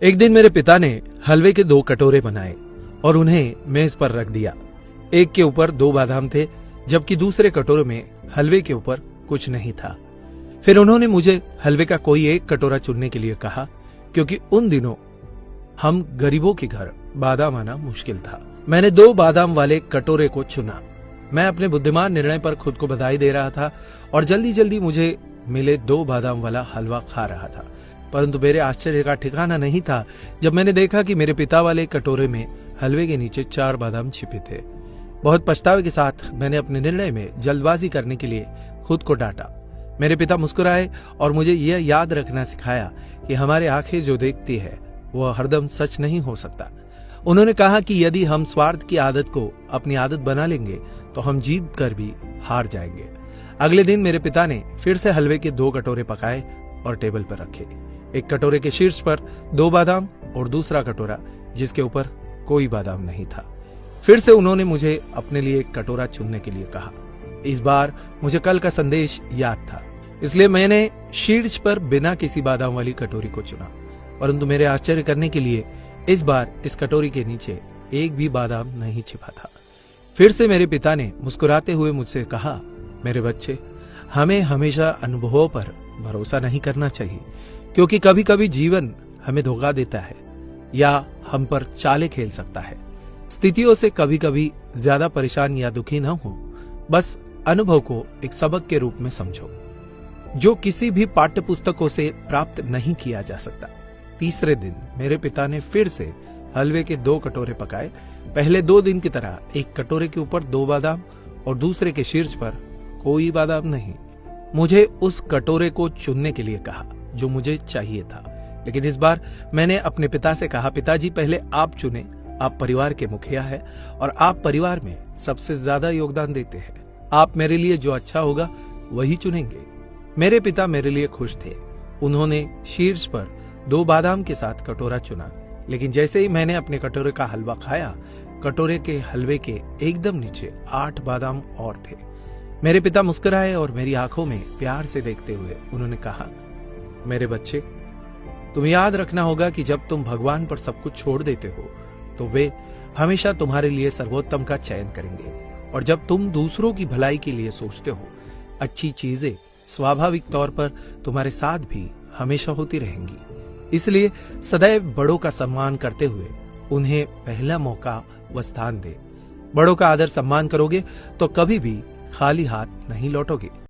एक दिन मेरे पिता ने हलवे के 2 कटोरे बनाए और उन्हें मेज पर रख दिया। एक के ऊपर 2 बादाम थे, जबकि दूसरे कटोरे में हलवे के ऊपर कुछ नहीं था। फिर उन्होंने मुझे हलवे का कोई एक कटोरा चुनने के लिए कहा, क्योंकि उन दिनों हम गरीबों के घर बादाम आना मुश्किल था। मैंने 2 बादाम वाले कटोरे को चुना। मैं अपने बुद्धिमान निर्णय पर खुद को बधाई दे रहा था और जल्दी जल्दी मुझे मिले 2 बादाम वाला हलवा खा रहा था। परंतु मेरे आश्चर्य का ठिकाना नहीं था जब मैंने देखा कि मेरे पिता वाले कटोरे में हलवे के नीचे 4 बादाम छिपे थे। बहुत पछतावे के साथ मैंने अपने निर्णय में जल्दबाजी करने के लिए खुद को डांटा। मेरे पिता मुस्कुराए और मुझे यह याद रखना सिखाया कि हमारी आंखें जो देखती है वह हरदम सच नहीं हो सकता। उन्होंने कहा कि यदि हम स्वार्थ की आदत को अपनी आदत बना लेंगे तो हम जीत कर भी हार जाएंगे। अगले दिन मेरे पिता ने फिर से हलवे के 2 कटोरे पकाए और टेबल पर रखे। एक कटोरे के शीर्ष पर 2 बादाम और दूसरा कटोरा जिसके ऊपर कोई बादाम नहीं था। फिर से उन्होंने मुझे अपने लिए एक कटोरा चुनने के लिए कहा। इस बार मुझे कल का संदेश याद था, इसलिए मैंने शीर्ष पर बिना किसी बादाम वाली कटोरी को चुना। परंतु मेरे आश्चर्य करने के लिए इस बार इस कटोरी के नीचे एक भी बादाम नहीं छिपा था। फिर से मेरे पिता ने मुस्कुराते हुए मुझसे कहा, मेरे बच्चे, हमें हमेशा अनुभवों पर भरोसा नहीं करना चाहिए, क्योंकि कभी कभी जीवन हमें धोखा देता है या हम पर चालें खेल सकता है। स्थितियों से कभी कभी ज्यादा परेशान या दुखी न हो, बस अनुभव को एक सबक के रूप में समझो जो किसी भी पाठ्य पुस्तकों से प्राप्त नहीं किया जा सकता। तीसरे दिन मेरे पिता ने फिर से हलवे के 2 कटोरे पकाए। पहले 2 दिन की तरह एक कटोरे के ऊपर 2 बादाम और दूसरे के शीर्ष पर कोई बादाम नहीं। मुझे उस कटोरे को चुनने के लिए कहा जो मुझे चाहिए था, लेकिन इस बार मैंने अपने पिता से कहा, पिताजी पहले आप चुने, आप परिवार के मुखिया हैं और आप परिवार में सबसे ज्यादा योगदान देते हैं। आप मेरे लिए जो अच्छा होगा वही चुनेंगे। मेरे पिता मेरे लिए खुश थे। उन्होंने शीर्ष पर 2 बादाम के साथ कटोरा चुना, लेकिन जैसे ही मैंने अपने कटोरे का हलवा खाया, कटोरे के हलवे के एकदम नीचे 8 बादाम और थे। मेरे पिता मुस्कुराए और मेरी आंखों में प्यार से देखते हुए उन्होंने कहा, मेरे बच्चे, तुम याद रखना होगा कि जब तुम भगवान पर सब कुछ छोड़ देते हो तो वे हमेशा तुम्हारे लिए सर्वोत्तम का चयन करेंगे, और जब तुम दूसरों की भलाई के लिए सोचते हो, अच्छी चीजें स्वाभाविक तौर पर तुम्हारे साथ भी हमेशा होती रहेंगी। इसलिए सदैव बड़ों का सम्मान करते हुए उन्हें पहला मौका व स्थान दे। बड़ों का आदर सम्मान करोगे तो कभी भी खाली हाथ नहीं लौटोगे।